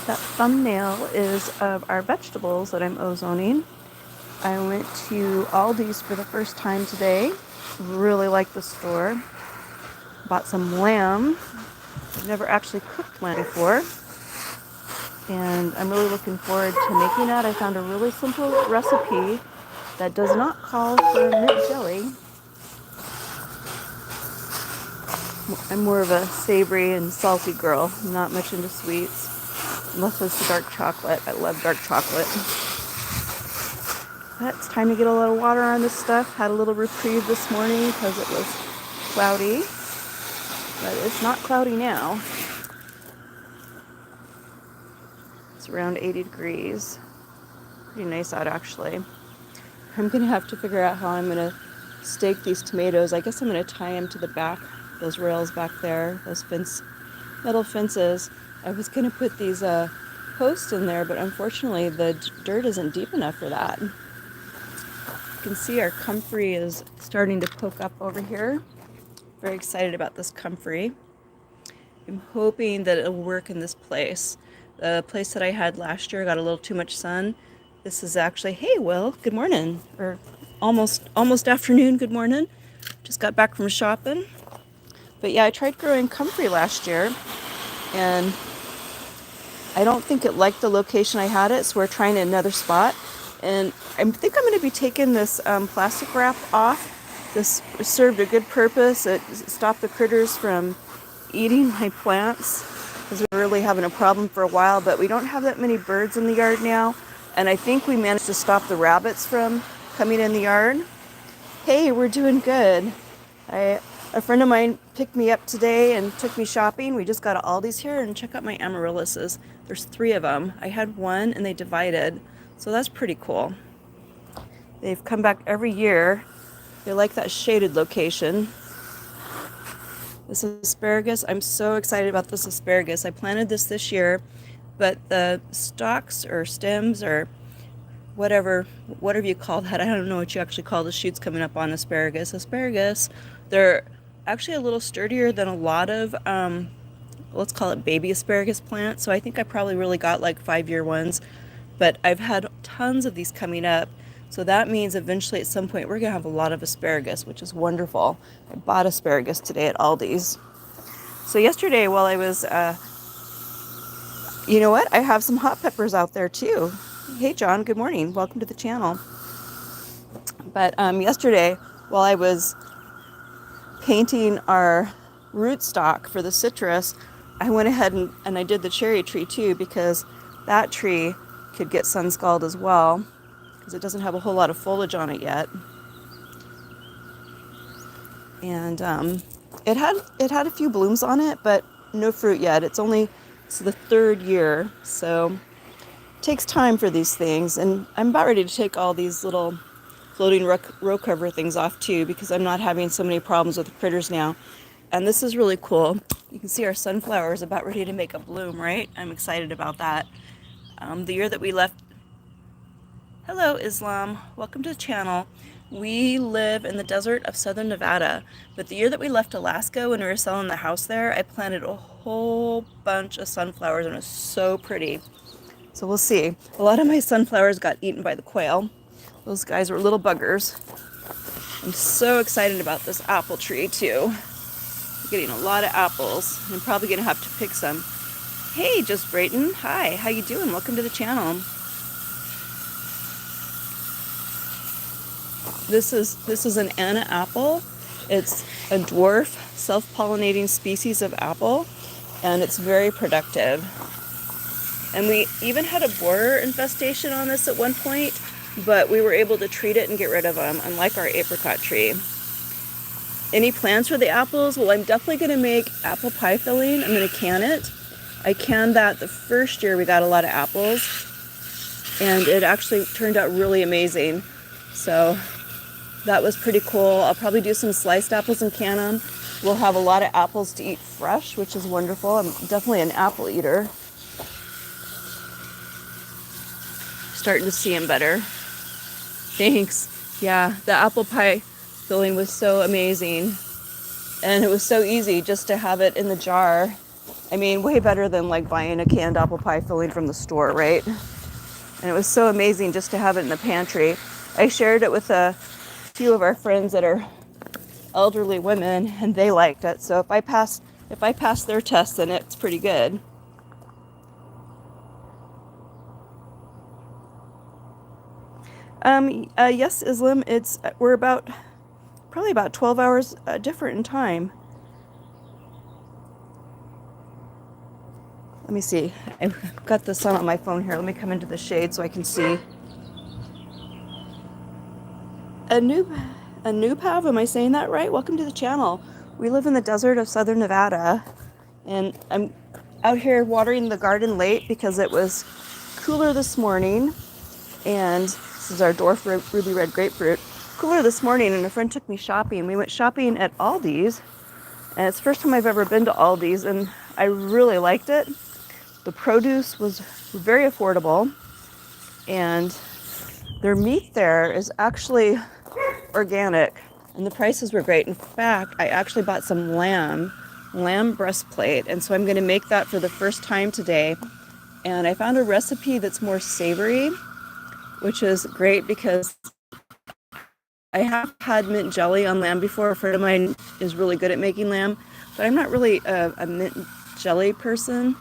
That thumbnail is of our vegetables that I'm ozoning. I went to Aldi's for the first time today. Really like the store. Bought some lamb. I've never actually cooked lamb before. And I'm really looking forward to making that. I found a really simple recipe that does not call for mint jelly. I'm more of a savory and salty girl, not much into sweets, unless it's the dark chocolate. I love dark chocolate. But it's time to get a little water on this stuff. Had a little reprieve this morning because it was cloudy, but it's not cloudy now. It's around 80 degrees. Pretty nice out, actually. I'm gonna have to figure out how I'm gonna stake these tomatoes. I guess I'm gonna tie them to the back, those rails back there, those metal fences. I was gonna put these posts in there, but unfortunately the dirt isn't deep enough for that. You can see our comfrey is starting to poke up over here. Very excited about this comfrey. I'm hoping that it'll work in this place. The place that I had last year got a little too much sun. This is actually, hey Will, good morning, or almost afternoon, good morning. Just got back from shopping. But yeah, I tried growing comfrey last year, and I don't think it liked the location I had it, so we're trying another spot. And I think I'm going to be taking this plastic wrap off. This served a good purpose. It stopped the critters from eating my plants, because we were really having a problem for a while, but we don't have that many birds in the yard now. And I think we managed to stop the rabbits from coming in the yard. Hey, we're doing good. A friend of mine picked me up today and took me shopping. We just got Aldi's here, and check out my amaryllises. There's 3 of them. I had one and they divided. So that's pretty cool. They've come back every year. They like that shaded location. This asparagus, I'm so excited about this asparagus. I planted this year, but the stalks or stems or whatever you call that, I don't know what you actually call the shoots coming up on asparagus. They're actually a little sturdier than a lot of, let's call it baby asparagus plants. So I think I probably really got like 5-year ones, but I've had tons of these coming up. So that means eventually at some point we're gonna have a lot of asparagus, which is wonderful. I bought asparagus today at Aldi's. So yesterday while I was, you know what? I have some hot peppers out there too. Hey John, good morning. Welcome to the channel. But yesterday while I was painting our rootstock for the citrus, I went ahead and I did the cherry tree too, because that tree could get sun scald as well, because it doesn't have a whole lot of foliage on it yet. And it had a few blooms on it, but no fruit yet. It's the 3rd year, so it takes time for these things. And I'm about ready to take all these little floating row cover things off too, because I'm not having so many problems with the critters now. And this is really cool. You can see our sunflower is about ready to make a bloom, right? I'm excited about that. The year that we left, hello Islam, welcome to the channel. We live in the desert of southern Nevada, but the year that we left Alaska, when we were selling the house there, I planted a whole bunch of sunflowers, and it was so pretty. So we'll see. A lot of my sunflowers got eaten by the quail. Those guys were little buggers. I'm so excited about this apple tree too. I'm getting a lot of apples. I'm probably gonna have to pick some. Hey, Just Brayton. Hi, how you doing? Welcome to the channel. This is an Anna apple. It's a dwarf self-pollinating species of apple, and it's very productive. And we even had a borer infestation on this at one point, but we were able to treat it and get rid of them, unlike our apricot tree. Any plans for the apples? Well, I'm definitely going to make apple pie filling. I'm going to can it. I canned that the first year we got a lot of apples, and it actually turned out really amazing. So that was pretty cool. I'll probably do some sliced apples and can them. We'll have a lot of apples to eat fresh, which is wonderful. I'm definitely an apple eater. Starting to see them better. Thanks. Yeah, the apple pie filling was so amazing. And it was so easy just to have it in the jar I mean, way better than like buying a canned apple pie filling from the store, right? And it was so amazing just to have it in the pantry. I shared it with a few of our friends that are elderly women, and they liked it. So if I pass their test, then it's pretty good. Yes, Islam. We're probably about 12 hours different in time. Let me see. I've got the sun on my phone here. Let me come into the shade so I can see. Anupav, am I saying that right? Welcome to the channel. We live in the desert of southern Nevada, and I'm out here watering the garden late because it was cooler this morning, and this is our dwarf ruby red grapefruit. Cooler this morning, and a friend took me shopping. We went shopping at Aldi's, and it's the first time I've ever been to Aldi's, and I really liked it. The produce was very affordable, and their meat there is actually organic, and the prices were great. In fact, I actually bought some lamb breastplate, and so I'm going to make that for the first time today. And I found a recipe that's more savory, which is great because I have had mint jelly on lamb before. A friend of mine is really good at making lamb, but I'm not really a mint jelly person.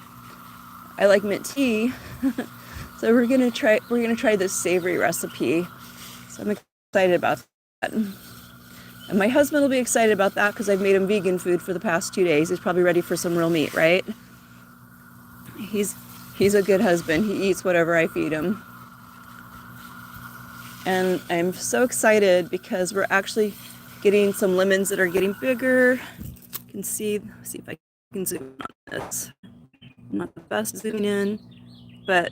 I like mint tea. So we're gonna try this savory recipe. So I'm excited about that. And my husband will be excited about that because I've made him vegan food for the past 2 days. He's probably ready for some real meat, right? He's a good husband. He eats whatever I feed him. And I'm so excited because we're actually getting some lemons that are getting bigger. You can see if I can zoom on this. I'm not the best zooming in, but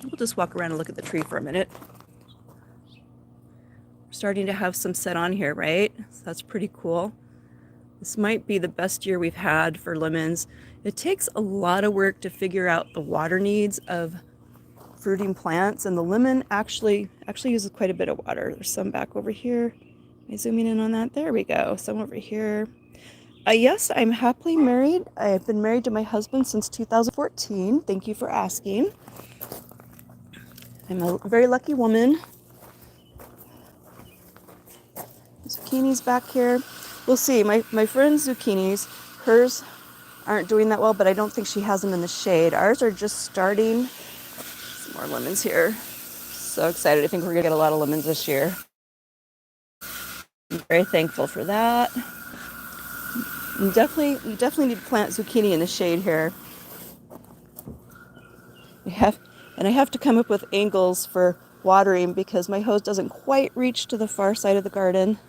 we'll just walk around and look at the tree for a minute. We're starting to have some set on here, right? So that's pretty cool. This might be the best year we've had for lemons. It takes a lot of work to figure out the water needs of fruiting plants, and the lemon actually uses quite a bit of water. There's some back over here. Am I zooming in on that? There we go. Some over here. Yes, I'm happily married. I've been married to my husband since 2014. Thank you for asking. I'm a very lucky woman. Zucchini's back here. We'll see. My friend's zucchinis, hers aren't doing that well, but I don't think she has them in the shade. Ours are just starting. Some more lemons here. So excited. I think we're gonna get a lot of lemons this year. I'm very thankful for that. You definitely need to plant zucchini in the shade here. I have to come up with angles for watering because my hose doesn't quite reach to the far side of the garden.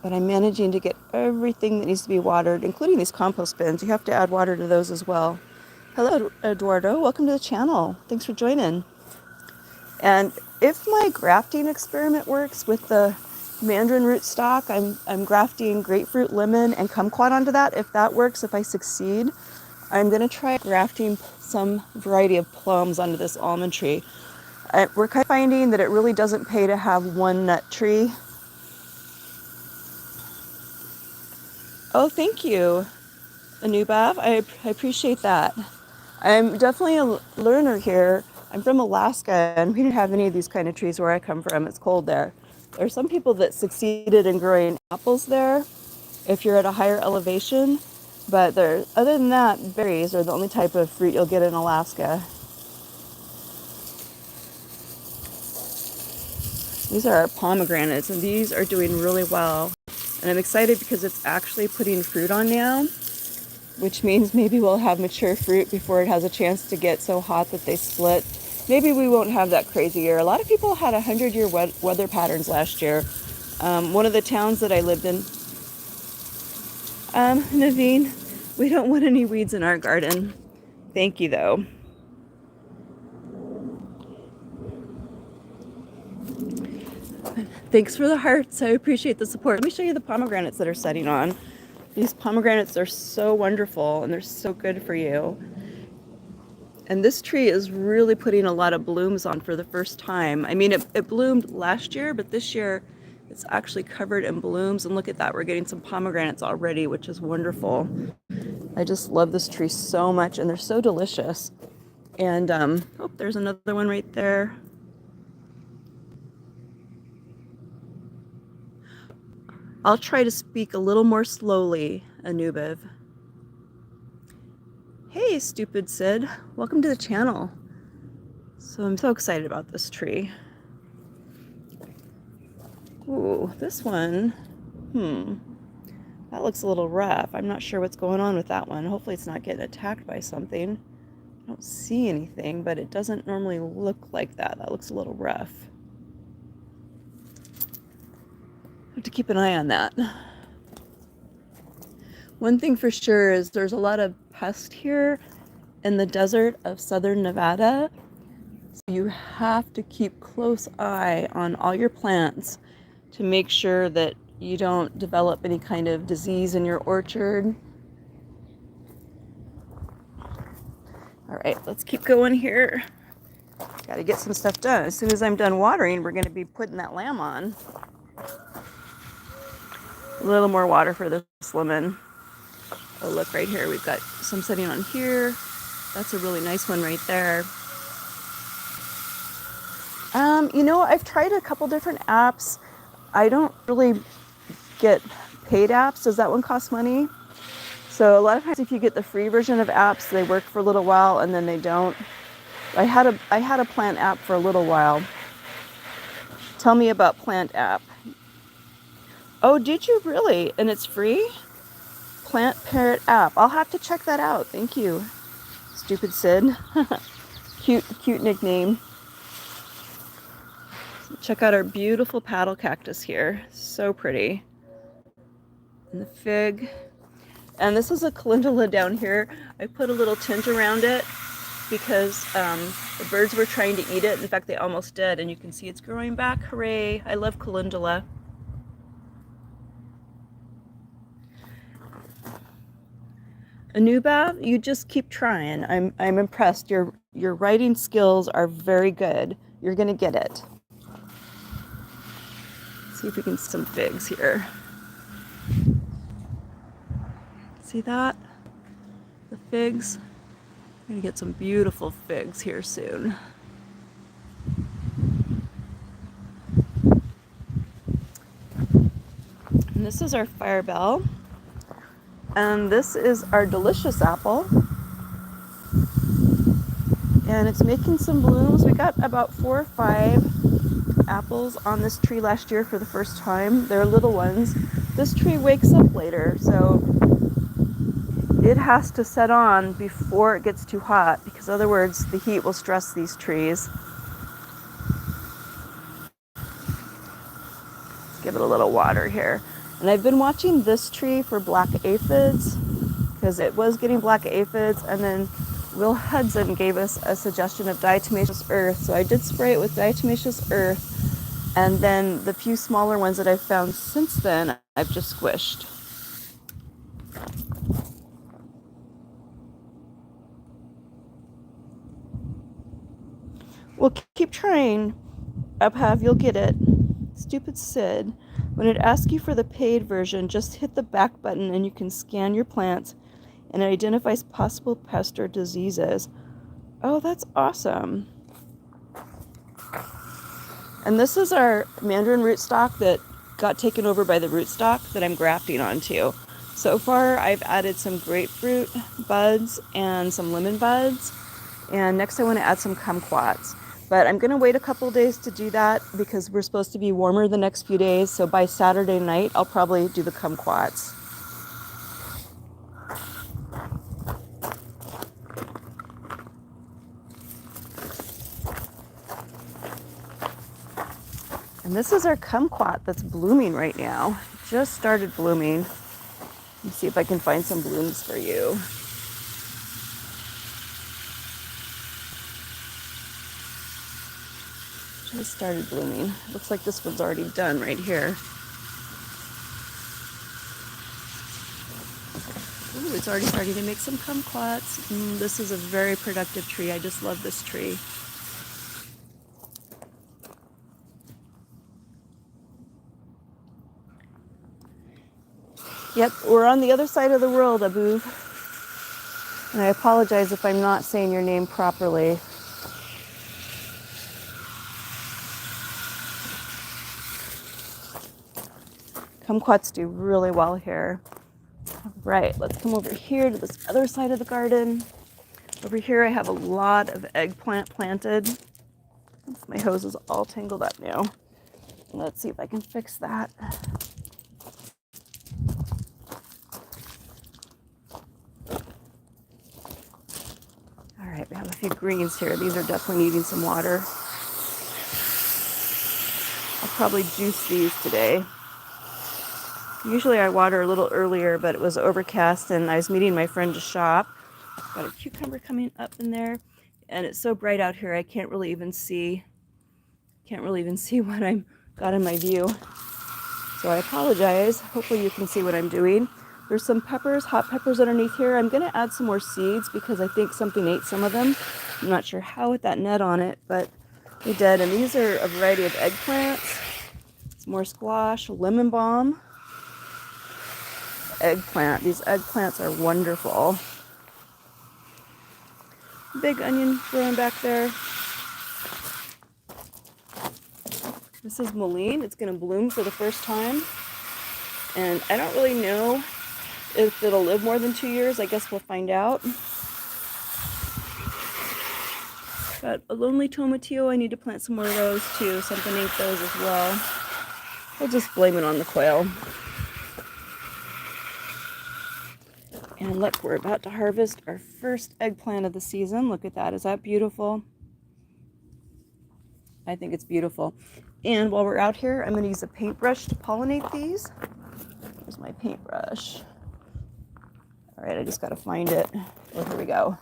But I'm managing to get everything that needs to be watered, including these compost bins. You have to add water to those as well. Hello, Eduardo. Welcome to the channel. Thanks for joining. And if my grafting experiment works with the mandarin rootstock, I'm grafting grapefruit, lemon, and kumquat onto that. If that works, if I succeed, I'm going to try grafting some variety of plums onto this almond tree. We're kind of finding that it really doesn't pay to have one nut tree. Oh, thank you, Anubhav. I appreciate that. I'm definitely a learner here. I'm from Alaska, and we didn't have any of these kind of trees where I come from. It's cold there. There are some people that succeeded in growing apples there if you're at a higher elevation, but other than that, berries are the only type of fruit you'll get in Alaska. These are our pomegranates, and these are doing really well. And I'm excited because it's actually putting fruit on now, which means maybe we'll have mature fruit before it has a chance to get so hot that they split. Maybe we won't have that crazy year. A lot of people had 100-year weather patterns last year. One of the towns that I lived in, Naveen, we don't want any weeds in our garden. Thank you, though. Thanks for the hearts. I appreciate the support. Let me show you the pomegranates that are setting on. These pomegranates are so wonderful, and they're so good for you. And this tree is really putting a lot of blooms on for the first time. I mean, it bloomed last year, but this year it's actually covered in blooms. And look at that, we're getting some pomegranates already, which is wonderful. I just love this tree so much, and they're so delicious. And, oh, there's another one right there. I'll try to speak a little more slowly, Anubiv. Hey, stupid Sid. Welcome to the channel. So I'm so excited about this tree. Ooh, this one. That looks a little rough. I'm not sure what's going on with that one. Hopefully it's not getting attacked by something. I don't see anything, but it doesn't normally look like that. That looks a little rough. I have to keep an eye on that. One thing for sure is there's a lot of pest here in the desert of southern Nevada. So you have to keep close eye on all your plants to make sure that you don't develop any kind of disease in your orchard. All right, let's keep going here. Got to get some stuff done. As soon as I'm done watering, we're going to be putting that lamb on. A little more water for this lemon. Oh, look right here. We've got some sitting on here. That's a really nice one right there. You know, I've tried a couple different apps. I don't really get paid apps. Does that one cost money? So a lot of times if you get the free version of apps, they work for a little while and then they don't. I had a plant app for a little while. Tell me about plant app. Oh, did you really? And it's free? Plant Parrot app. I'll have to check that out. Thank you, stupid Sid. Cute nickname. Check out our beautiful paddle cactus here. So pretty. And the fig. And this is a calendula down here. I put a little tint around it because the birds were trying to eat it. In fact, they almost did. And you can see it's growing back. Hooray. I love calendula. Anuba, you just keep trying. I'm impressed. Your writing skills are very good. You're gonna get it. Let's see if we can see some figs here. See that? The figs. I'm gonna get some beautiful figs here soon. And this is our firebell. And this is our delicious apple. And it's making some blooms. We got about 4 or 5 apples on this tree last year for the first time. They're little ones. This tree wakes up later, so it has to set on before it gets too hot, because in other words, the heat will stress these trees. Let's give it a little water here. And I've been watching this tree for black aphids because it was getting black aphids, and then Will Hudson gave us a suggestion of diatomaceous earth. So I did spray it with diatomaceous earth, and then the few smaller ones that I've found since then, I've just squished. Well, keep trying. Uphav, you'll get it. Stupid Sid. When it asks you for the paid version, just hit the back button and you can scan your plants and it identifies possible pests or diseases. Oh, that's awesome. And this is our mandarin rootstock that got taken over by the rootstock that I'm grafting onto. So far, I've added some grapefruit buds and some lemon buds. And next I want to add some kumquats. But I'm going to wait a couple days to do that because we're supposed to be warmer the next few days. So by Saturday night, I'll probably do the kumquats. And this is our kumquat that's blooming right now. It just started blooming. Let me see if I can find some blooms for you. Just started blooming. Looks like this one's already done right here. Ooh, it's already starting to make some kumquats. This is a very productive tree. I just love this tree. Yep, we're on the other side of the world, Abu. And I apologize if I'm not saying your name properly. Kumquats do really well here. Right, let's come over here to this other side of the garden. Over here I have a lot of eggplant planted. My hose is all tangled up now. Let's see if I can fix that. All right, we have a few greens here. These are definitely needing some water. I'll probably juice these today. Usually I water a little earlier, but it was overcast and I was meeting my friend to shop. Got a cucumber coming up in there, and it's so bright out here I can't really even see what I'm got in my view. So I apologize. Hopefully you can see what I'm doing. There's some peppers, hot peppers underneath here. I'm gonna add some more seeds because I think something ate some of them. I'm not sure how with that net on it, but they did. And these are a variety of eggplants. Some more squash, lemon balm, eggplant. These eggplants are wonderful. Big onion growing back there. This is mullein. It's going to bloom for the first time. And I don't really know if it'll live more than 2 years. I guess we'll find out. Got a lonely tomatillo. I need to plant some more of those too. Something ate those as well. I'll just blame it on the quail. And look, we're about to harvest our first eggplant of the season. Look at that. Is that beautiful? I think it's beautiful. And while we're out here, I'm going to use a paintbrush to pollinate these. Here's my paintbrush. All right, I just got to find it. Oh, here we go.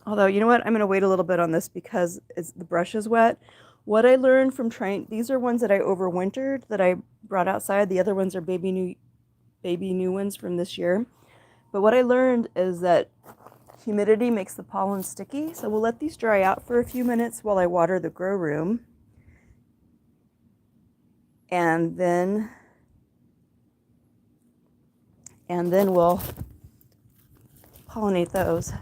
Although, you know what? I'm going to wait a little bit on this because the brush is wet. What I learned from trying, these are ones that I overwintered that I brought outside. The other ones are baby new ones from this year. But what I learned is that humidity makes the pollen sticky. So we'll let these dry out for a few minutes while I water the grow room. And then we'll pollinate those.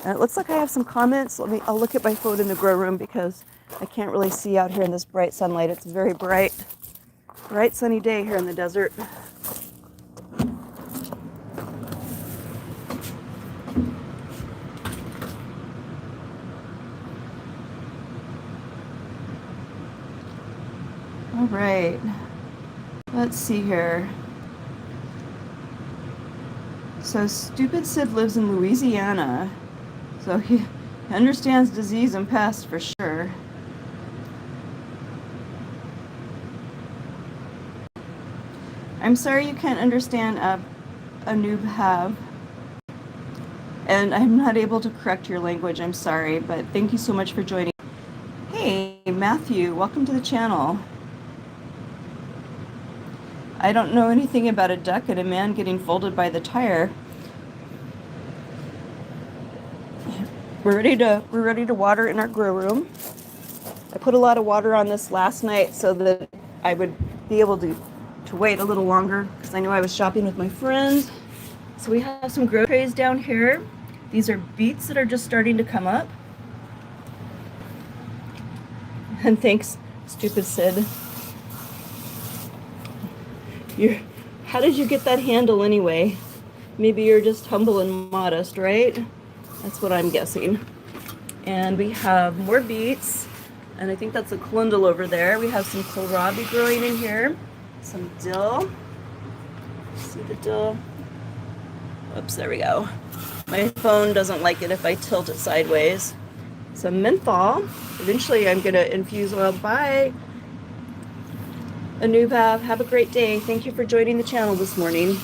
And it looks like I have some comments. I'll look at my phone in the grow room because I can't really see out here in this bright sunlight. It's a very bright sunny day here in the desert. All right, let's see here. So Stupid Sid lives in Louisiana, so he understands disease and pest for sure. I'm sorry you can't understand a noob have, and I'm not able to correct your language. I'm sorry, but thank you so much for joining. Hey, Matthew, welcome to the channel. I don't know anything about a duck and a man getting folded by the tire. We're ready to water in our grow room. I put a lot of water on this last night so that I would be able to wait a little longer because I knew I was shopping with my friend. So we have some grow trays down here. These are beets that are just starting to come up. And thanks, Stupid Sid. How did you get that handle anyway? Maybe you're just humble and modest, right? That's what I'm guessing. And we have more beets, and I think that's a calendula over there. We have some kohlrabi growing in here, some dill. See the dill? Oops, there we go. My phone doesn't like it if I tilt it sideways. Some menthol. Eventually I'm gonna infuse oil. Bye. Anubav, have a great day. Thank you for joining the channel this morning.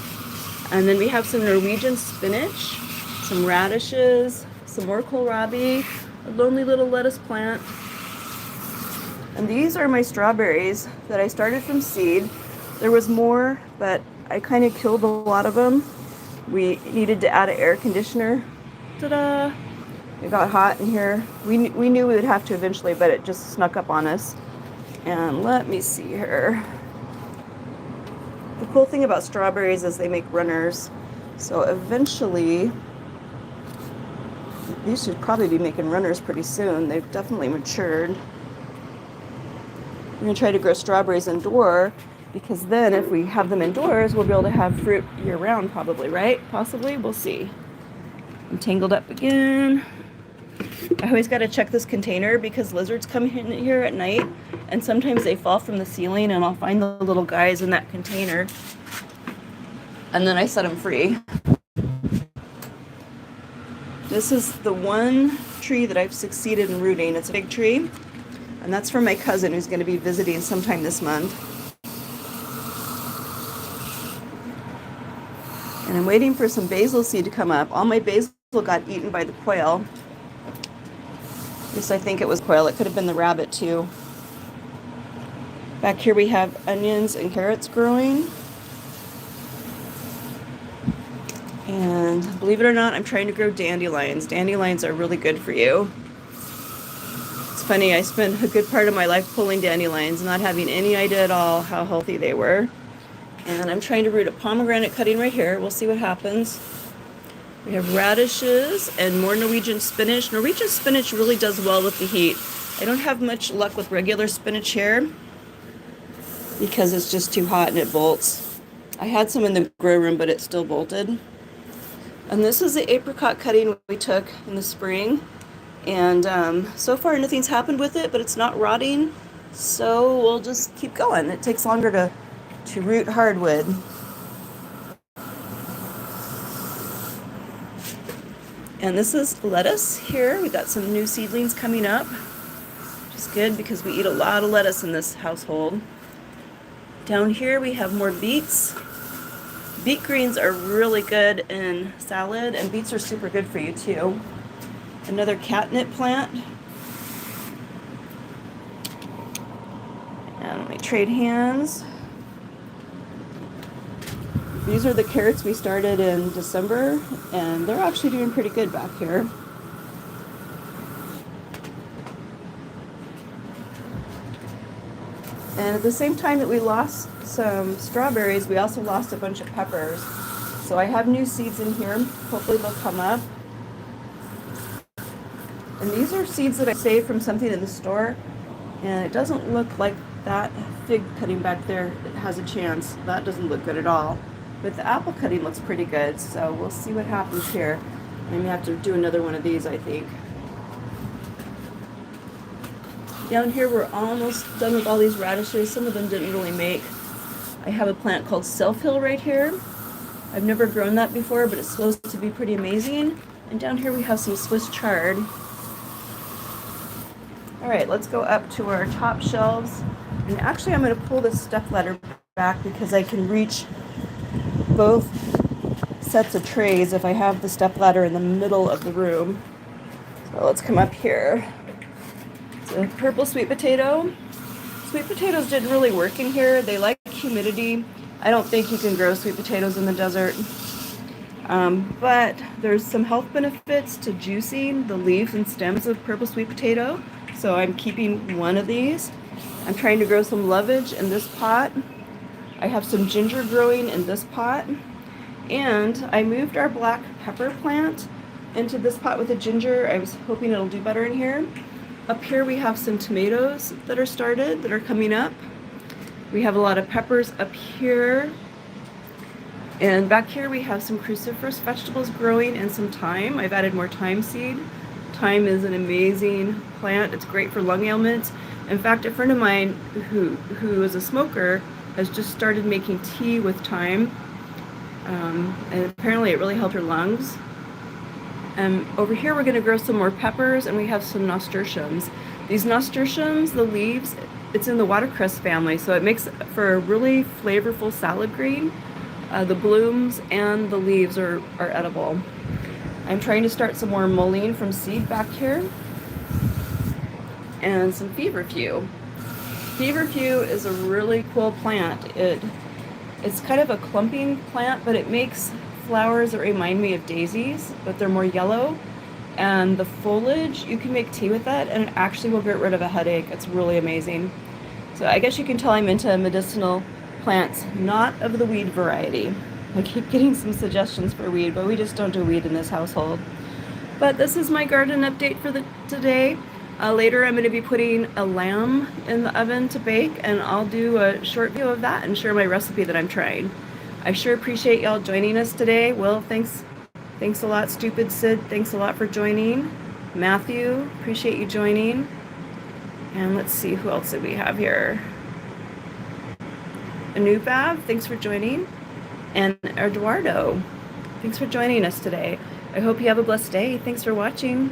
And then we have some Norwegian spinach, some radishes, some more kohlrabi, a lonely little lettuce plant. And these are my strawberries that I started from seed. There was more, but I kind of killed a lot of them. We needed to add an air conditioner. Ta-da! It got hot in here. We knew we would have to eventually, but it just snuck up on us. And let me see here. The cool thing about strawberries is they make runners. So eventually, these should probably be making runners pretty soon. They've definitely matured. I'm going to try to grow strawberries indoor, because then if we have them indoors, we'll be able to have fruit year-round probably, right? Possibly. We'll see. I'm tangled up again. I always got to check this container because lizards come in here at night, and sometimes they fall from the ceiling, and I'll find the little guys in that container, and then I set them free. This is the one tree that I've succeeded in rooting. It's a big tree, and that's from my cousin who's going to be visiting sometime this month. And I'm waiting for some basil seed to come up. All my basil got eaten by the quail. At least I think it was quail. It could have been the rabbit too. Back here we have onions and carrots growing. And believe it or not, I'm trying to grow dandelions. Dandelions are really good for you. It's funny, I spent a good part of my life pulling dandelions, not having any idea at all how healthy they were. And I'm trying to root a pomegranate cutting right here. We'll see what happens. We have radishes and more Norwegian spinach. Norwegian spinach really does well with the heat. I don't have much luck with regular spinach here because it's just too hot and it bolts. I had some in the grow room, but it still bolted. And this is the apricot cutting we took in the spring. And so far nothing's happened with it, but it's not rotting. So we'll just keep going. It takes longer to root hardwood. And this is lettuce here. We've got some new seedlings coming up, which is good because we eat a lot of lettuce in this household. Down here we have more beets. Beet greens are really good in salad, and beets are super good for you too. Another catnip plant. And let me trade hands. These are the carrots we started in December, and they're actually doing pretty good back here. And at the same time that we lost some strawberries, we also lost a bunch of peppers. So I have new seeds in here. Hopefully they'll come up. And these are seeds that I saved from something in the store, and it doesn't look like that fig cutting back there has a chance. That doesn't look good at all. But the apple cutting looks pretty good, so we'll see what happens here. I may have to do another one of these, I think. Down here we're almost done with all these radishes. Some of them didn't really make. I have a plant called Self-Hill right here. I've never grown that before, but it's supposed to be pretty amazing. And down here we have some Swiss chard. All right, let's go up to our top shelves. And actually I'm going to pull this step ladder back because I can reach both sets of trays if I have the step ladder in the middle of the room. So let's come up here. It's a purple sweet potato. Sweet potatoes didn't really work in here. They like humidity. I don't think you can grow sweet potatoes in the desert. But there's some health benefits to juicing the leaves and stems of purple sweet potato. So I'm keeping one of these. I'm trying to grow some lovage in this pot. I have some ginger growing in this pot, and I moved our black pepper plant into this pot with the ginger. I was hoping it'll do better in here. Up here we have some tomatoes that are started, that are coming up. We have a lot of peppers up here. And back here we have some cruciferous vegetables growing and some thyme. I've added more thyme seed. Thyme is an amazing plant. It's great for lung ailments. In fact, a friend of mine who is a smoker has just started making tea with thyme, and apparently it really helped her lungs. Over here we're going to grow some more peppers, and we have some nasturtiums. These nasturtiums, the leaves, it's in the watercress family, so it makes for a really flavorful salad green. The blooms and the leaves are edible. I'm trying to start some more mullein from seed back here, and some feverfew. Feverfew is a really cool plant. It's kind of a clumping plant, but it makes flowers that remind me of daisies, but they're more yellow. And the foliage, you can make tea with that, and it actually will get rid of a headache. It's really amazing. So I guess you can tell I'm into medicinal plants, not of the weed variety. I keep getting some suggestions for weed, but we just don't do weed in this household. But this is my garden update for today. Later I'm going to be putting a lamb in the oven to bake, and I'll do a short video of that and share my recipe that I'm trying. I sure appreciate y'all joining us today. Will, thanks a lot. Stupid Sid, thanks a lot for joining. Matthew, appreciate you joining. And let's see, who else did we have here? Anubab, thanks for joining. And Eduardo, thanks for joining us today. I hope you have a blessed day. Thanks for watching.